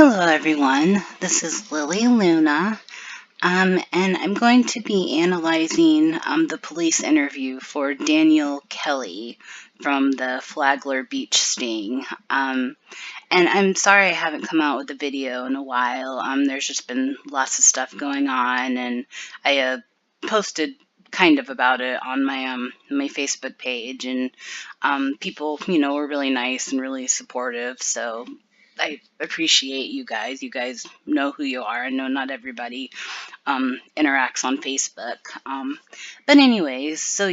Hello, everyone. This is Lily Luna, and I'm going to be analyzing the police interview for Daniel Kelly from the Flagler Beach sting. And I'm sorry I haven't come out with a video in a while. There's just been lots of stuff going on, and I posted kind of about it on my Facebook page, and people, were really nice and really supportive. So I appreciate you guys. You guys know who you are. I know not everybody interacts on Facebook. But anyways, so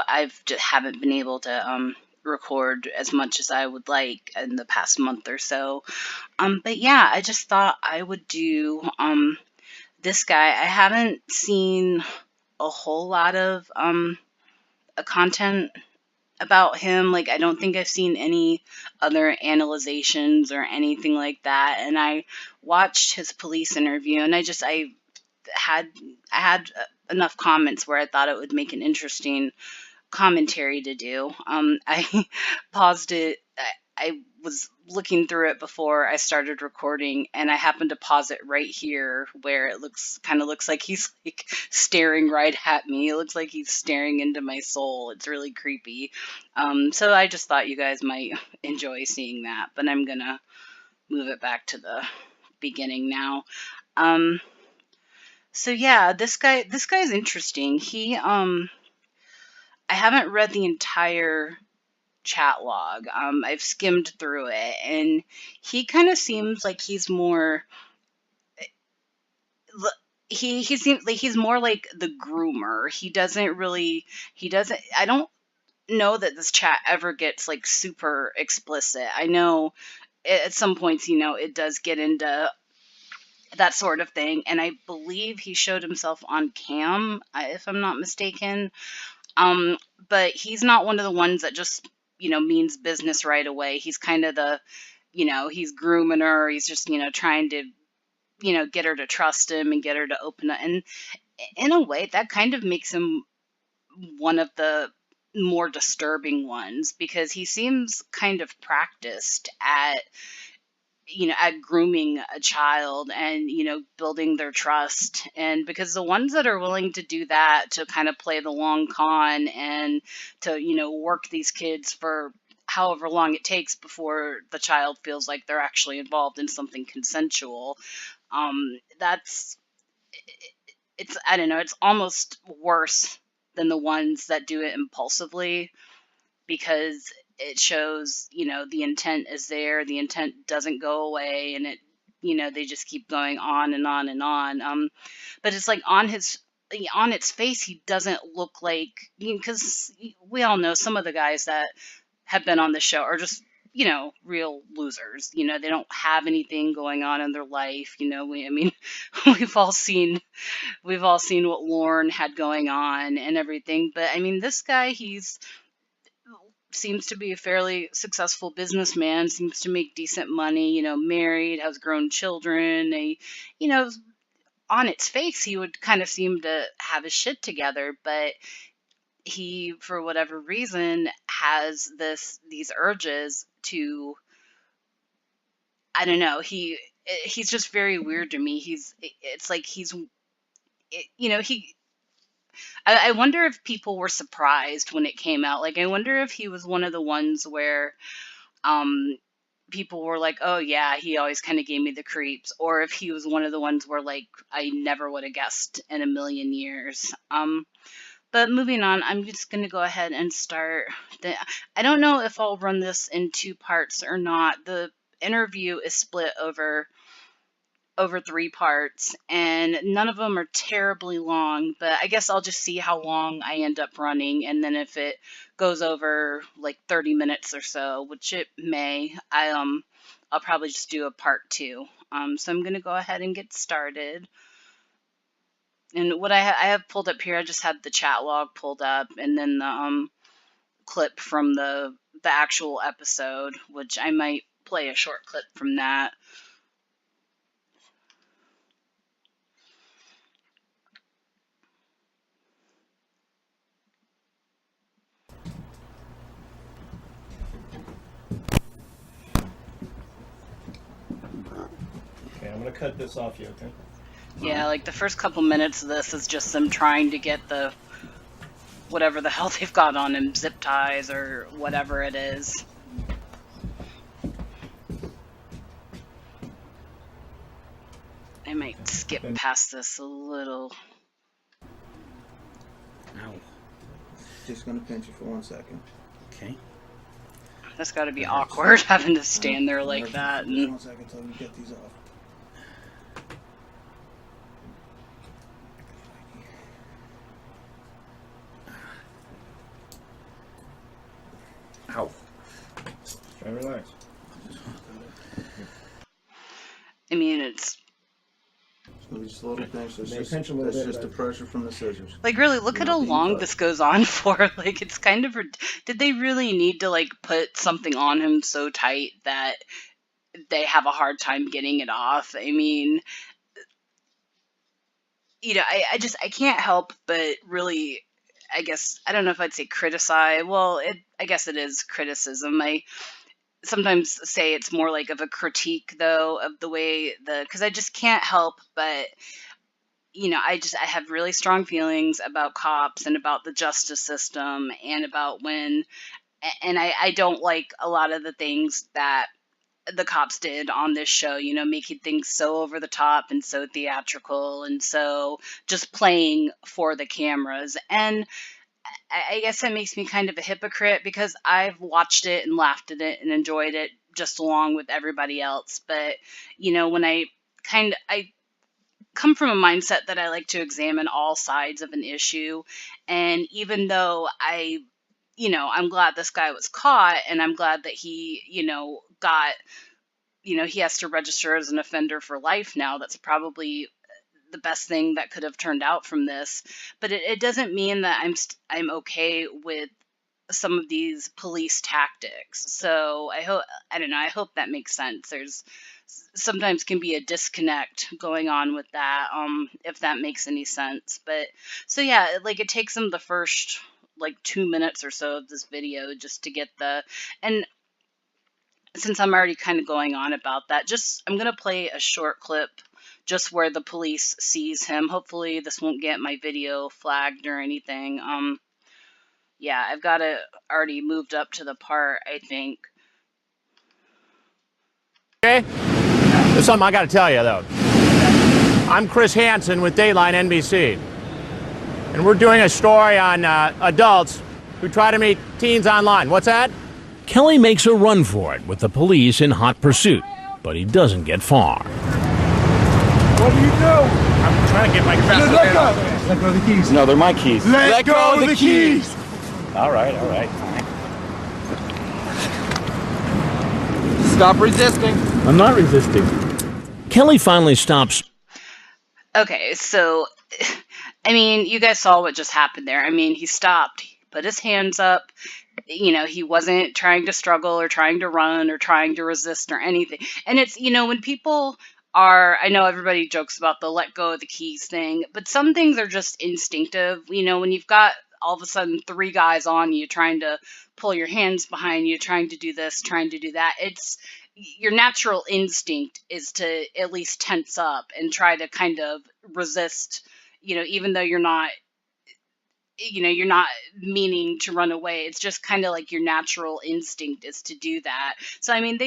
I've just haven't been able to record as much as I would like in the past month or so. But yeah, I just thought I would do this guy. I haven't seen a whole lot of content about him. Like, I don't think I've seen any other analyzations or anything like that. And I watched his police interview, and had I had enough comments where I thought it would make an interesting commentary to do. I paused it. I was looking through it before I started recording, and I happened to pause it right here where it looks like he's like staring right at me. It looks like he's staring into my soul. It's really creepy. So I just thought you guys might enjoy seeing that, but I'm gonna move it back to the beginning now. So yeah, this guy's interesting. I haven't read the entire chat log. I've skimmed through it, and he kind of seems like he's more. He seems like he's more like the groomer. He doesn't. I don't know that this chat ever gets like super explicit. I know at some points, it does get into that sort of thing, and I believe he showed himself on cam, if I'm not mistaken. But he's not one of the ones that just, means business right away. He's kind of he's grooming her. He's just, trying to, get her to trust him and get her to open up. And in a way, that kind of makes him one of the more disturbing ones, because he seems kind of practiced at grooming a child and, building their trust. And because the ones that are willing to do that, to kind of play the long con and to, work these kids for however long it takes before the child feels like they're actually involved in something consensual, that's, I don't know, it's almost worse than the ones that do it impulsively, because it shows, the intent is there, the intent doesn't go away, and they just keep going on and on and on. But it's like on its face, he doesn't look like, because we all know some of the guys that have been on the show are just, real losers. They don't have anything going on in their life. We've all seen what Lorne had going on and everything. But I mean, this guy, he's seems to be a fairly successful businessman, seems to make decent money, married, has grown children. You know, on its face, he would kind of seem to have his shit together, but he, for whatever reason, has these urges to, I don't know, he's just very weird to me. It's like he, I wonder if people were surprised when it came out. Like, I wonder if he was one of the ones where um people were like, "Oh yeah, he always kind of gave me the creeps," or if he was one of the ones where like I never would have guessed in a million years. But moving on, I'm just going to go ahead and start I don't know if I'll run this in two parts or not. The interview is split over three parts, and none of them are terribly long, but I guess I'll just see how long I end up running, and then if it goes over like 30 minutes or so, which it may, I'll probably just do a part two. So I'm gonna go ahead and get started. And what I have pulled up here, I just had the chat log pulled up, and then the clip from the actual episode, which I might play a short clip from that. I'm gonna cut this off you, okay? Yeah, like the first couple minutes of this is just them trying to get the whatever the hell they've got on him, zip ties or whatever it is. I might skip past this a little. Ow. Just gonna pinch you for 1 second. Okay. That's got to be awkward having to stand there like that. And 1 second until you get these off. Ow. Try to relax. I mean, it's So these little things, May pinch a little bit, just the but- pressure from the scissors. like really look at how long this goes on for. Like it's kind of did they really need to like put something on him so tight that they have a hard time getting it off? I mean, you know, I can't help but really, I guess, I don't know if I'd say criticize. Well, I guess it is criticism. I sometimes say it's more like of a critique though of the way because I just can't help but, you know, I have really strong feelings about cops and about the justice system and about and I don't like a lot of the things that the cops did on this show, you know, making things so over the top and so theatrical and so just playing for the cameras. And I guess that makes me kind of a hypocrite because I've watched it and laughed at it and enjoyed it just along with everybody else. But, you know, when I come from a mindset that I like to examine all sides of an issue. And even though I'm glad this guy was caught and I'm glad that he, he has to register as an offender for life now. That's probably the best thing that could have turned out from this. But it doesn't mean that I'm okay with some of these police tactics. So I hope that makes sense. There's sometimes can be a disconnect going on with that, if that makes any sense. But so yeah, like it takes them the first like 2 minutes or so of this video just to get and since I'm already kind of going on about that, I'm going to play a short clip just where the police sees him. Hopefully this won't get my video flagged or anything. Yeah, I've got it already moved up to the part, I think. Okay? There's something I got to tell you, though. I'm Chris Hansen with Dateline NBC. And we're doing a story on adults who try to meet teens online. What's that? Kelly makes a run for it with the police in hot pursuit, but he doesn't get far. What do you do? I'm trying to get my best. Let go! Let go of the keys. No, they're my keys. Let go of the keys! All right, fine. Stop resisting. I'm not resisting. Kelly finally stops. Okay, so, I mean, you guys saw what just happened there. I mean, he stopped, he put his hands up. You know, he wasn't trying to struggle or trying to run or trying to resist or anything. And it's, you know, when people I know everybody jokes about the let go of the keys thing, but some things are just instinctive. You know, when you've got all of a sudden 3 guys on you trying to pull your hands behind you, trying to do this, trying to do that, it's your natural instinct is to at least tense up and try to kind of resist, you know, even though you're not meaning to run away. It's just kind of like your natural instinct is to do that. So, I mean,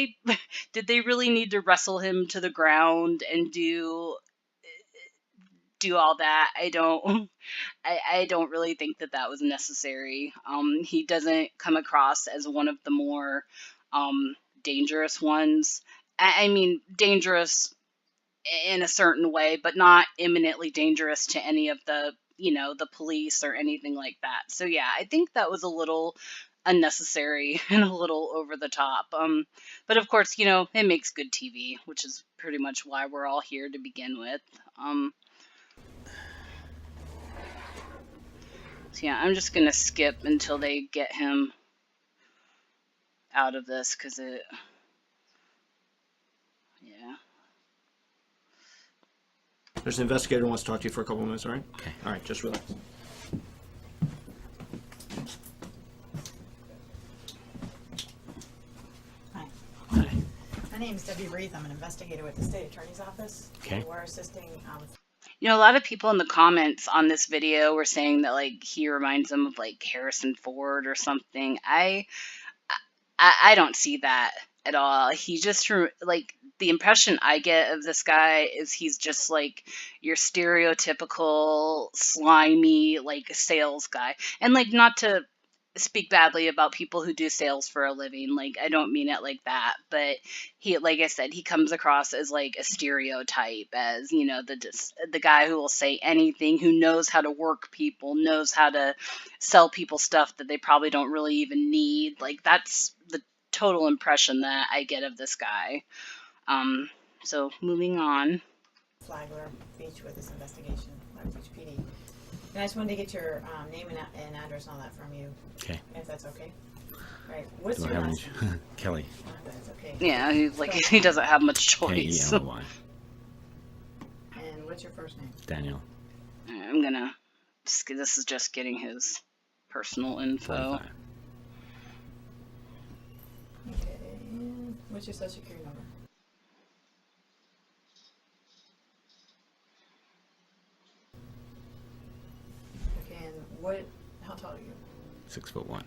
did they really need to wrestle him to the ground and do all that? I don't really think that was necessary. He doesn't come across as one of the more dangerous ones. I mean, dangerous in a certain way, but not imminently dangerous to any of the police or anything like that. So yeah, I think that was a little unnecessary and a little over the top. But of course, you know, it makes good TV, which is pretty much why we're all here to begin with. So yeah, I'm just gonna skip until they get him out of this, because yeah. There's an investigator who wants to talk to you for a couple of minutes, all right? Okay. All right, just relax. Hi. Hi. name's Debbie Reith. I'm an investigator with the State Attorney's Office. Okay. And we're assisting. You know, a lot of people in the comments on this video were saying that like he reminds them of like Harrison Ford or something. I don't see that at all. He just like the impression I get of this guy is he's just like your stereotypical slimy like sales guy. And like not to speak badly about people who do sales for a living, like I don't mean it like that, but he, like I said, he comes across as like a stereotype, as you know, the guy who will say anything, who knows how to work people, knows how to sell people stuff that they probably don't really even need. Like that's the total impression that I get of this guy. So moving on. Flagler Beach with this investigation, Flagler Beach PD. And I just wanted to get your name and address and all that from you. Okay. If that's okay. Right. What's Do I your have last any? name? Kelly. That's okay. Yeah, he's like he doesn't have much choice. K-E-L-Y. And what's your first name? Daniel. I'm gonna. This is just getting his personal info. 45. Okay. And what's your social security number? Okay. And what? How tall are you? 6'1".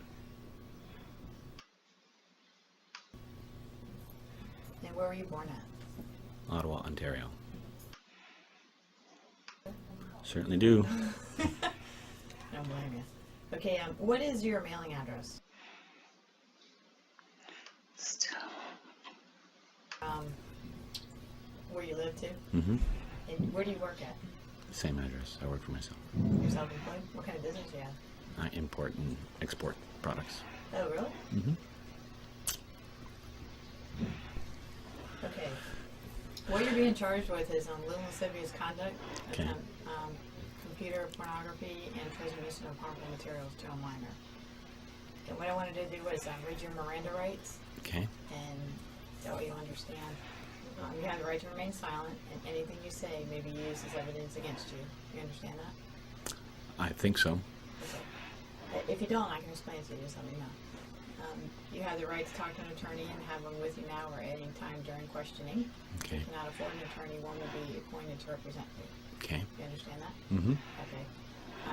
And where were you born at? Ottawa, Ontario. Certainly do. Don't blame you. Okay. What is your mailing address? Where you live too? Mm-hmm. And where do you work at? Same address. I work for myself. You're self-employed? What kind of business do you have? I import and export products. Oh, really? Mm-hmm. Okay. What you're being charged with is little lascivious conduct, Okay. computer pornography, and transmission of harmful materials to a minor. And what I wanted to do was read your Miranda rights, Okay. and that way you understand. You have the right to remain silent, and anything you say may be used as evidence against you. You understand that? I think so. Okay. If you don't, I can explain it to you. Just let me know. You have the right to talk to an attorney and have one with you now or at any time during questioning. Okay. If you cannot afford an attorney, one will be appointed to represent you. Okay. You understand that? Mm-hmm. Okay.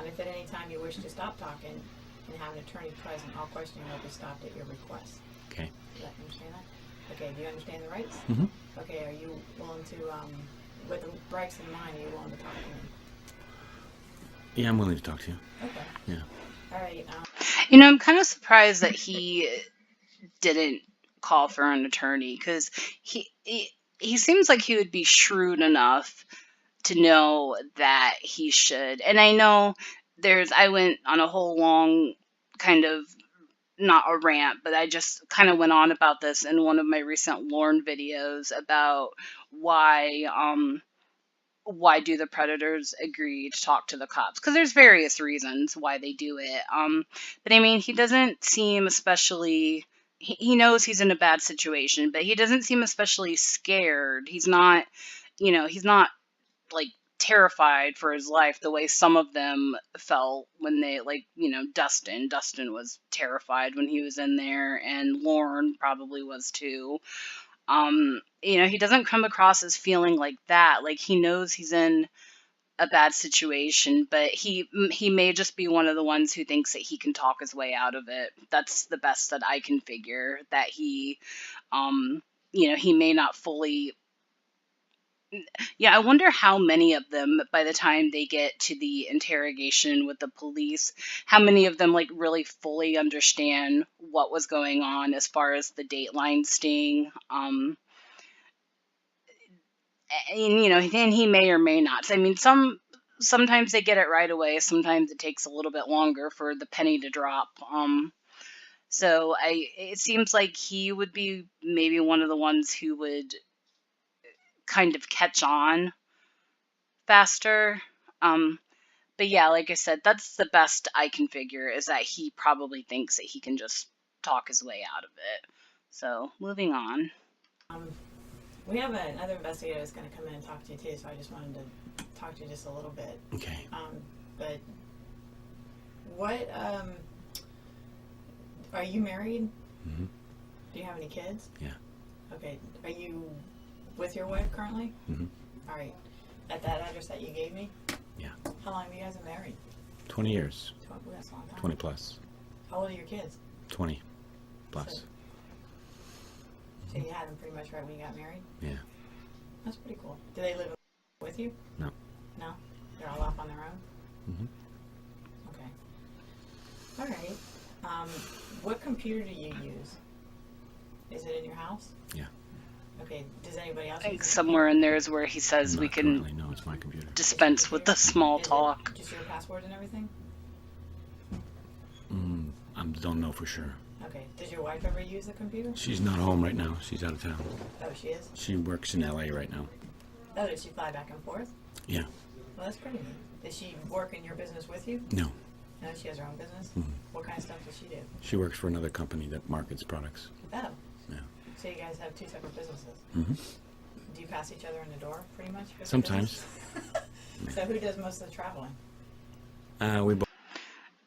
If at any time you wish to stop talking and have an attorney present, all questioning will be stopped at your request. Okay. Do you understand that? Okay. Do you understand the rights? Mm-hmm. Okay. Are you willing to, with the rights in mind, are you willing to talk to me? Yeah, I'm willing to talk to you. Okay. Yeah. All right. You know, I'm kind of surprised that he didn't call for an attorney, because he seems like he would be shrewd enough to know that he should. And I know I went on a whole long kind of, not a rant, but I just kind of went on about this in one of my recent Lorne videos about why do the predators agree to talk to the cops? Because there's various reasons why they do it. But I mean, he doesn't seem especially. He knows he's in a bad situation, but he doesn't seem especially scared. He's not, he's not like terrified for his life the way some of them felt when they, like, Dustin. Dustin was terrified when he was in there, and Lorne probably was too. He doesn't come across as feeling like that. Like, he knows he's in a bad situation, but he may just be one of the ones who thinks that he can talk his way out of it. That's the best that I can figure, that he may not fully. Yeah, I wonder how many of them, by the time they get to the interrogation with the police, how many of them like really fully understand what was going on as far as the Dateline sting. And then he may or may not. I mean, sometimes they get it right away. Sometimes it takes a little bit longer for the penny to drop. So it seems like he would be maybe one of the ones who would kind of catch on faster. But yeah, like I said, that's the best I can figure, is that he probably thinks that he can just talk his way out of it. So moving on. We have another investigator that's going to come in and talk to you too, so I just wanted to talk to you just a little bit. Okay. But what, are you married? Mm-hmm. Do you have any kids? Yeah. Okay. Are you with your wife currently? Mm-hmm. All right. At that address that you gave me? Yeah. How long have you guys been married? 20 years. That's a long time. 20 plus. How old are your kids? 20 plus. So you had them pretty much right when you got married? Yeah. That's pretty cool. Do they live with you? No. No? They're all off on their own? Mm-hmm. Okay. All right. What computer do you use? Is it in your house? Yeah. Okay. Does anybody else I think use it? somewhere in there is where he says we Not can currently, no, it's my computer. dispense with the small Is it talk. just your password and everything? I don't know for sure. Okay. Does your wife ever use the computer? She's not home right now. She's out of town. Oh, she is? She works in LA right now. Oh, does she fly back and forth? Yeah. Well, that's pretty neat. Does she work in your business with you? No. No, she has her own business? Mhm. What kind of stuff does she do? She works for another company that markets products. Oh. Yeah. So you guys have two separate businesses. Mm-hmm. Do you pass each other in the door, pretty much? with your Sometimes. business? So who does most of the traveling? We both.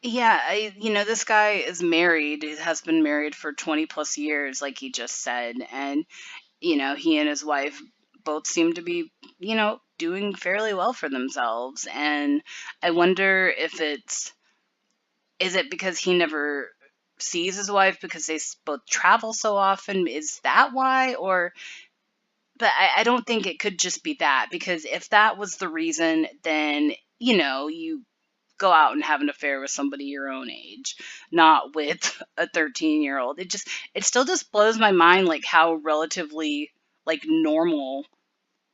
Yeah, this guy is married, has been married for 20 plus years, like he just said. And, he and his wife both seem to be, doing fairly well for themselves. And I wonder if is it because he never sees his wife because they both travel so often? Is that why? But I don't think it could just be that, because if that was the reason, then, you go out and have an affair with somebody your own age, not with a 13-year-old. It still just blows my mind, like, how relatively, like, normal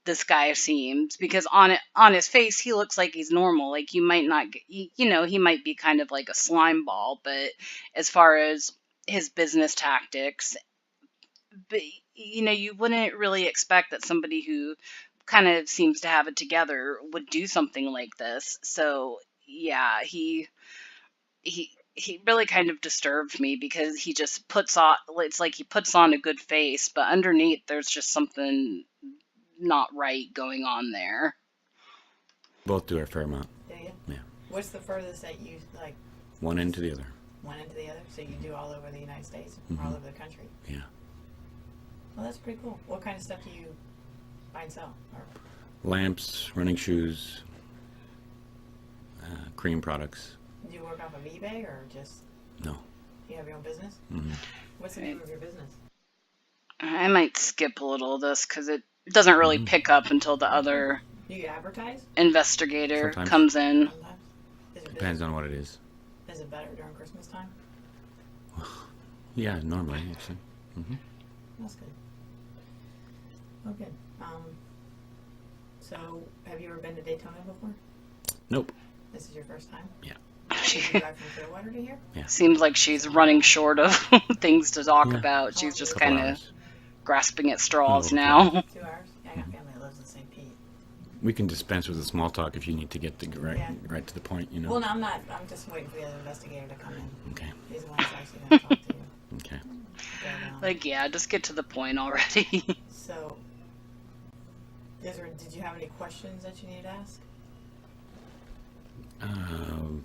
this guy seems, because on his face he looks like he's normal. Like, you might not he might be kind of like a slime ball, but as far as his business tactics, but you wouldn't really expect that somebody who kind of seems to have it together would do something like this. So yeah, he really kind of disturbed me, because he just puts on it's like he puts on a good face, but underneath there's just something not right going on there. Both do a fair amount. Do you? Yeah. What's the furthest that you, like, One end to the other. one into the other? So you do all over the United States, Mhm. all over the country? Yeah. Well, that's pretty cool. What kind of stuff do you buy and sell? Or, Lamps, running shoes, cream products. do you work off of eBay, or just No. you have your own business? Mm-hmm. What's the name of your business? I might skip a little of this because it doesn't really pick up until the other Do you advertise investigator Sometimes. comes in. sometimes? Is it Depends on what it is. Is it better during Christmas time? Yeah, normally, actually. Mm-hmm. That's good. Oh, good. So, have you ever been to Daytona before? Nope. This is your first time? Yeah. Did you drive from Clearwater to here? Seems like she's running short of things to talk Yeah. about. She's just Couple kind of hours. grasping at straws Oh, now. 2 hours? Yeah, I got family that lives in St. Pete. We can dispense with the small talk if you need to get right, Yeah. right to the point, you know. Well, no, I'm not. I'm just waiting for the other investigator to come in. Okay. He's the one that's actually going to talk to you. Okay. But, Like, yeah, just get to the point already. so, did you have any questions that you need to ask? Um,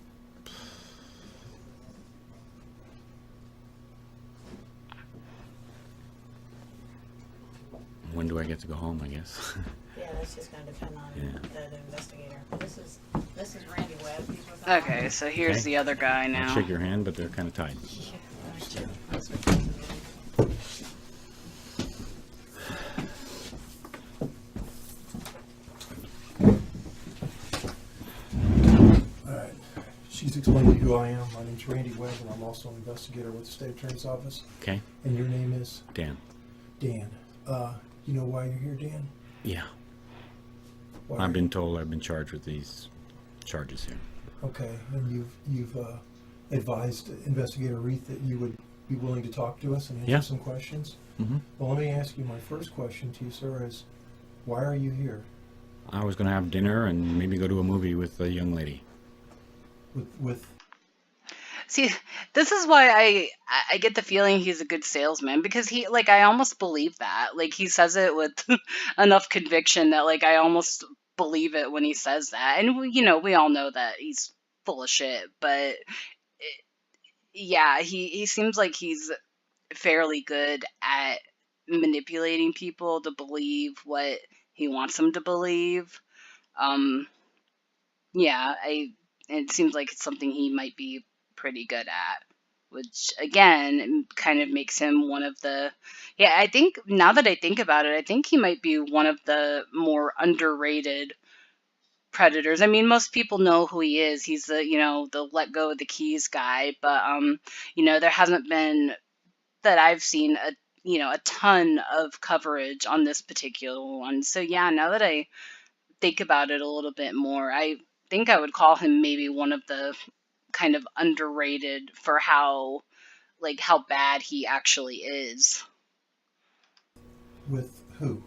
when do I get to go home, I guess? Yeah, that's just going to depend on Yeah. the investigator. This is Randy Webb. He's with us. Okay, so here's Okay. the other guy I'll now. shake your hand, but they're kind of tied. Alright. She's explained to you who I am. My name's Randy Webb, and I'm also an investigator with the State Attorney's Office. Okay? And your name is Dan. Dan. You know why you're here, Dan? Yeah. Why are I've you- been told I've been charged with these charges here. Okay, and you've advised Investigator Reith that you would be willing to talk to us and answer Yeah. some questions. Mm-hmm. Well, let me ask you, my first question to you, sir, is why are you here? I was going to have dinner and maybe go to a movie with a young lady. With See, this is why I get the feeling he's a good salesman, because I almost believe that. Like, he says it with enough conviction that, like, I almost believe it when he says that. And we all know that he's full of shit, but yeah, he seems like he's fairly good at manipulating people to believe what he wants them to believe. Um, yeah, it seems like it's something he might be pretty good at, which again kind of makes him one of the, yeah, I think now that I think about it, I think he might be one of the more underrated predators. I mean, most people know who he is. He's the, the let go of the keys guy, but there hasn't been that I've seen a ton of coverage on this particular one. So yeah, now that I think about it a little bit more, I think I would call him maybe one of the kind of underrated for how bad he actually is. With who?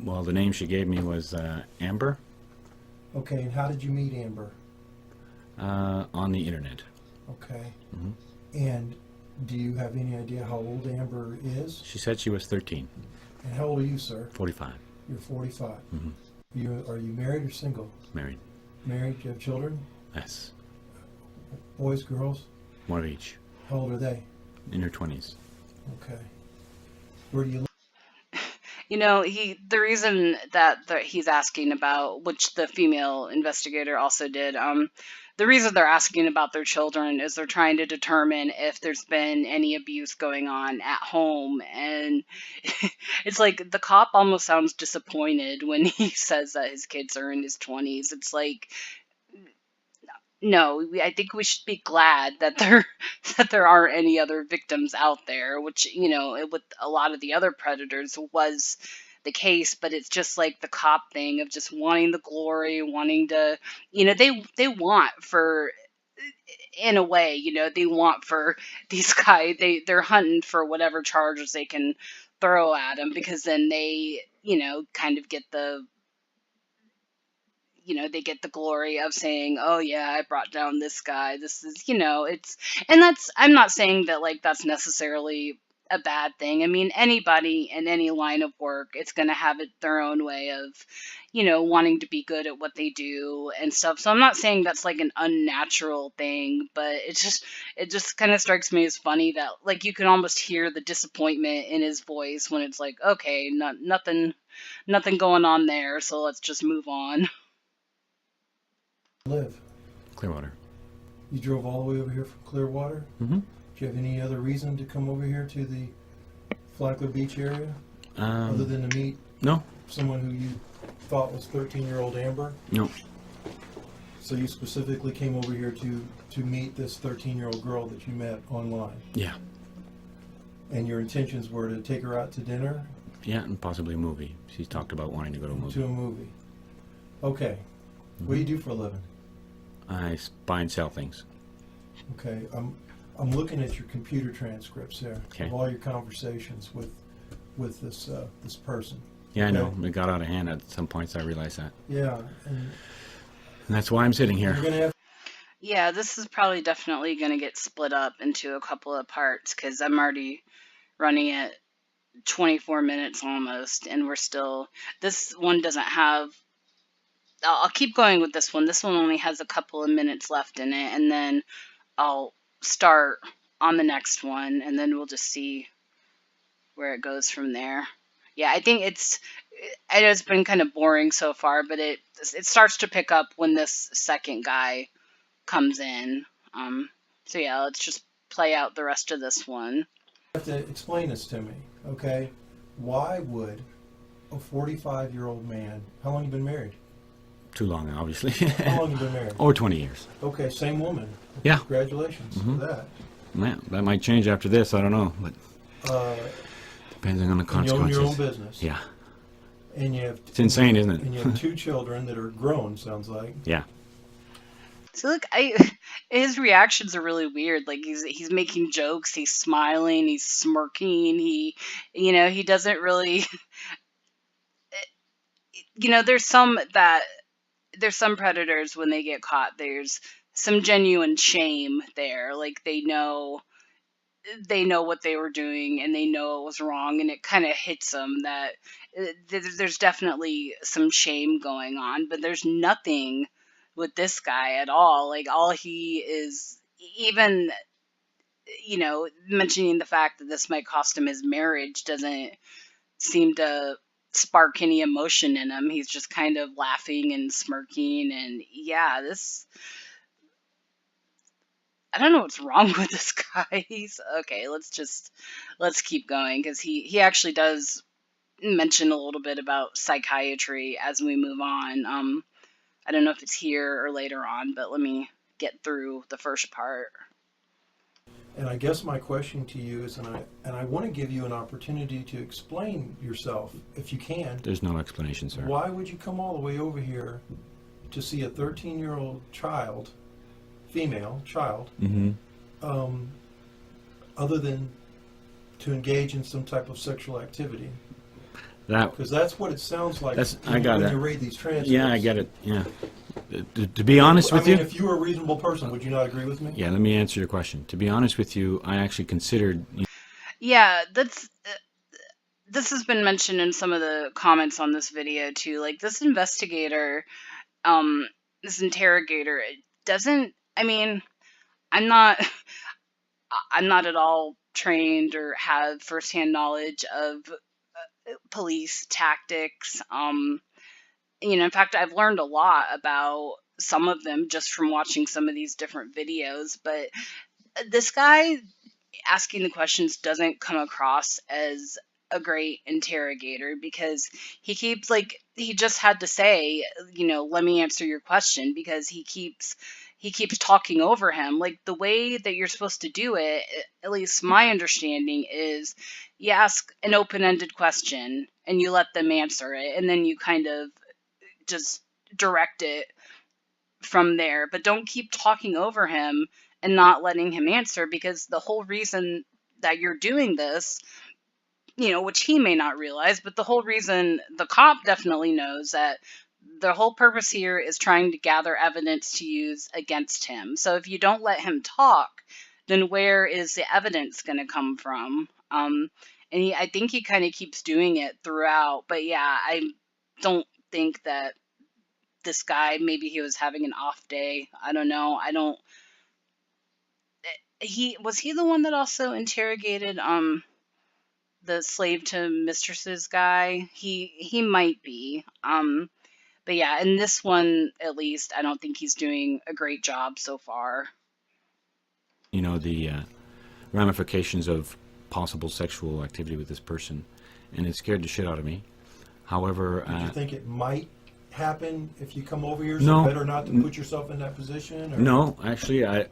Well, the name she gave me was Amber Okay, and how did you meet Amber? on the internet. Okay. Mhm. And do you have any idea how old Amber is? She said she was 13, And how old are you, sir? 45, You're 45. Mhm. Are you married or single? married. Married? Do you have children? Yes, Boys, girls? one of each, How old are they? in her 20s. Okay. Where do you live? The reason that he's asking about, which the female investigator also did, the reason they're asking about their children is they're trying to determine if there's been any abuse going on at home. And it's like the cop almost sounds disappointed when he says that his kids are in his 20s. It's like, no, I think we should be glad that there that there aren't any other victims out there, which with a lot of the other predators was the case. But it's just like the cop thing of just wanting the glory, wanting to, they want for, in a way, they want for these guys. They're hunting for whatever charges they can throw at them, because then they kind of get they get the glory of saying, "Oh yeah, I brought down this guy. This is, it's," and that's, I'm not saying that like that's necessarily a bad thing. I mean, anybody in any line of work, it's going to have their own way of, wanting to be good at what they do and stuff. So I'm not saying that's like an unnatural thing, but it just kind of strikes me as funny that like you can almost hear the disappointment in his voice when it's like, okay, nothing going on there, so let's just move on. Live? Clearwater. You drove all the way over here from Clearwater? Mm-hmm. Do you have any other reason to come over here to the Flagler Beach area other than to meet No, someone who you thought was 13-year-old Amber? no. So you specifically came over here to meet this 13-year-old girl that you met online? Yeah, And your intentions were to take her out to dinner? yeah, and possibly a movie. She's talked about wanting to go to a movie. To a movie. Okay. What do you do for a living? I buy and sell things. Okay. I'm looking at your computer transcripts there Okay. of all your conversations with this person. Yeah, I know. Okay. It got out of hand at some points. I realized that. Yeah. And And that's why I'm sitting here. you're gonna have Yeah, this is probably definitely going to get split up into a couple of parts, because I'm already running at 24 minutes almost, and this one doesn't have. I'll keep going with this one. This one only has a couple of minutes left in it, and then I'll start on the next one, and then we'll just see where it goes from there. Yeah, I know it's been kind of boring so far, but it starts to pick up when this second guy comes in. So yeah, let's just play out the rest of this one. to explain this to me, okay? Why would a 45-year-old man, how long you been married? Too long, obviously. How long you been married? Over 20 years. Okay, same woman. Yeah. Congratulations for that. Yeah, that might change after this. I don't know, but Uh, depending on the and you own consequences. your own business. Yeah, And you have it's insane, isn't and you it? have two children that are grown, sounds like. Yeah. So look, his reactions are really weird. Like he's making jokes, he's smiling, he's smirking. He doesn't really. There's some predators, when they get caught, there's some genuine shame there. Like they know what they were doing, and they know it was wrong, and it kind of hits them that there's definitely some shame going on, but there's nothing with this guy at all. Like all he is, even mentioning the fact that this might cost him his marriage doesn't seem to spark any emotion in him. He's just kind of laughing and smirking, and yeah, I don't know what's wrong with this guy. He's okay. Let's keep going, because he actually does mention a little bit about psychiatry as we move on. I don't know if it's here or later on, but let me get through the first part. And I guess my question to you is, and I want to give you an opportunity to explain yourself, if you can. There's no explanation, sir. Why would you come all the way over here to see a 13-year-old child, female child, other than to engage in some type of sexual activity? Because that's what it sounds like I got when it. you read these transcripts. Yeah, I get it. Yeah. To be honest with you, if you were a reasonable person, would you not agree with me? yeah. Let me answer your question. To be honest with you, I actually considered. Yeah, this has been mentioned in some of the comments on this video too. Like, this investigator, this interrogator, it doesn't. I mean, I'm not. I'm not at all trained or have firsthand knowledge of police tactics. In fact, I've learned a lot about some of them just from watching some of these different videos. But this guy asking the questions doesn't come across as a great interrogator, because he just had to say, let me answer your question, because he keeps talking over him. Like, the way that you're supposed to do it, at least my understanding, is you ask an open-ended question and you let them answer it, and then you kind of just direct it from there. But don't keep talking over him and not letting him answer, because the whole reason that you're doing this, which he may not realize, but the whole reason, the cop definitely knows, that the whole purpose here is trying to gather evidence to use against him. So if you don't let him talk, then where is the evidence going to come from? I think he kind of keeps doing it throughout. But yeah, I don't think that this guy, maybe he was having an off day. I don't know. Was he the one that also interrogated the slave to mistresses guy? He might be. But yeah, in this one, at least, I don't think he's doing a great job so far. The ramifications of possible sexual activity with this person, and it scared the shit out of me. However, do you think it might happen if you come over here? So No. better not to put yourself in that position? Or? No, actually, I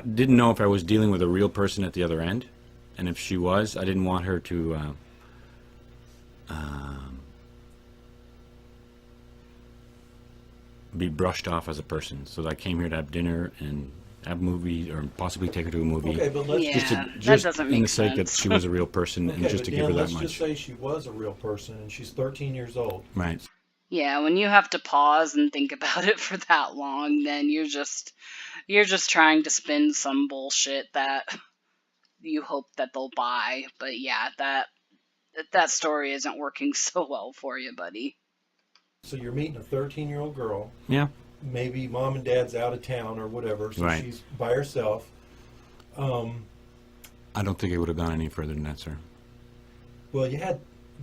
didn't know if I was dealing with a real person at the other end, and if she was, I didn't want her to be brushed off as a person. So I came here to have dinner and have movies, or possibly take her to a movie. Okay, but let's Yeah, just that doesn't in the make sake that sense. she was a real person, and Okay, just but to give her Dan, that let's much. just say she was a real person and she's 13 years old. Right. Yeah, when you have to pause and think about it for that long, then you're just trying to spin some bullshit that you hope that they'll buy. But yeah, that story isn't working so well for you, buddy. So you're meeting a 13-year-old girl. Yeah. Maybe mom and dad's out of town or whatever, so Right. she's by herself. I don't think it would have gone any further than that, sir. Well,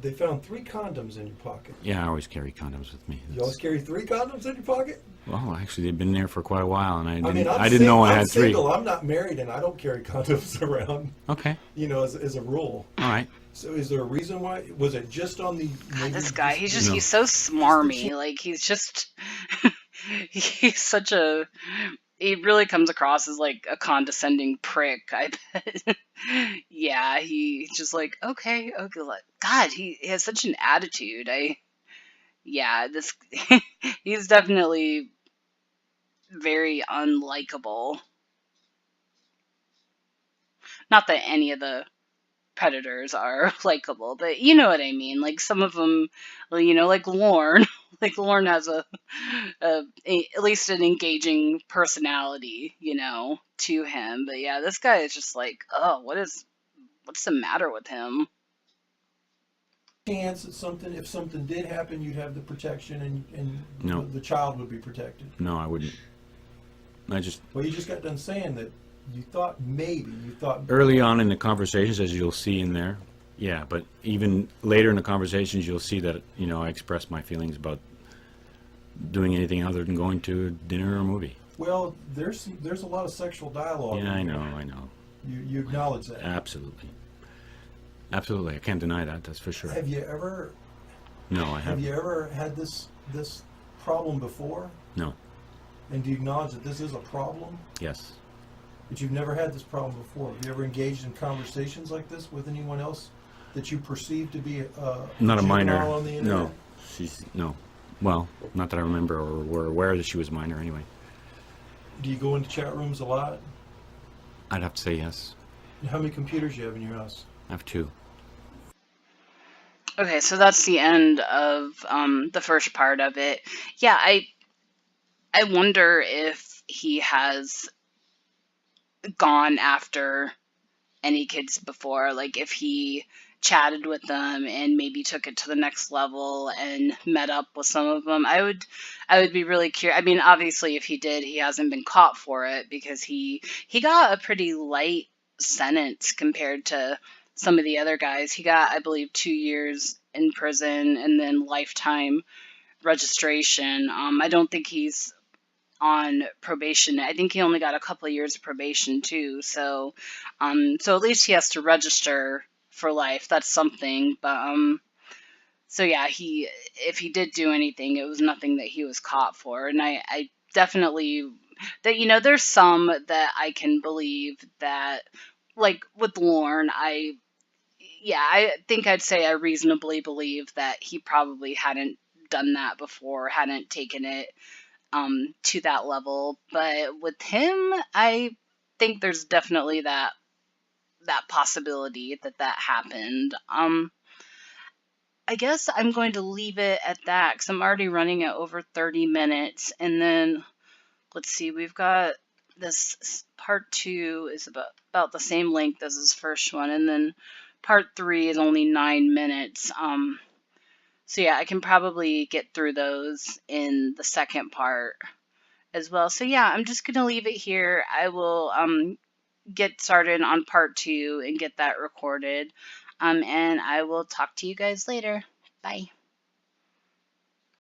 they found 3 condoms in your pocket. Yeah, I always carry condoms with me. You always carry 3 condoms in your pocket? Well, actually, they've been there for quite a while, and I didn't I'm know I had I'm 3. single. I'm not married, and I don't carry condoms around. Okay. As a rule. All right. So, is there a reason why? Was it just on the? God, this guy, No. he's so smarmy. Like, he's just he's such a, he really comes across as like a condescending prick, I bet. Yeah, he just like, okay, like, God, he has such an attitude. This he's definitely very unlikable. Not that any of the predators are likable, but you know what I mean. Like, some of them, like Lorne. Like, Lorne has at least an engaging personality, to him. But yeah, this guy is just like, oh, what's the matter with him? Chance that if something did happen, you'd have the protection, and No. the child would be protected. No, I wouldn't. I just Well, you just got done saying that you thought maybe, you thought early on in the conversations, as you'll see in there, yeah, but even later in the conversations, you'll see that, you know, I express my feelings about doing anything other than going to dinner or a movie. Well, there's a lot of sexual dialogue. Yeah, in I there. know. You acknowledge that. Absolutely. Absolutely. I can't deny that, that's for sure. Have you ever No, I have haven't. you ever had this problem before? No. And do you acknowledge that this is a problem? Yes. But you've never had this problem before. Have you ever engaged in conversations like this with anyone else that you perceive to be Not a minor. juvenile on the internet? No. No. Well, not that I remember or were aware that she was minor anyway. Do you go into chat rooms a lot? I'd have to say yes. And how many computers do you have in your house? I have 2. Okay, so that's the end of the first part of it. Yeah, I wonder if he has gone after any kids before, like if he chatted with them and maybe took it to the next level and met up with some of them. I would be really curious. I mean, obviously if he did, he hasn't been caught for it because he got a pretty light sentence compared to some of the other guys. He got, I believe, 2 years in prison and then lifetime registration. I don't think he's on probation. I think he only got a couple of years of probation too. So at least he has to register for life. That's something. But so yeah, if he did do anything, it was nothing that he was caught for. And I definitely that there's some that I can believe that, like with Lorne, I think I'd say I reasonably believe that he probably hadn't done that before, hadn't taken it to that level. But with him, I think there's definitely that possibility that happened. I guess I'm going to leave it at that because I'm already running at over 30 minutes. And then let's see, we've got part 2 is about the same length as this first one, and then part 3 is only 9 minutes. So yeah, I can probably get through those in the second part as well. So yeah, I'm just gonna leave it here. I will get started on part 2 and get that recorded. And I will talk to you guys later. Bye.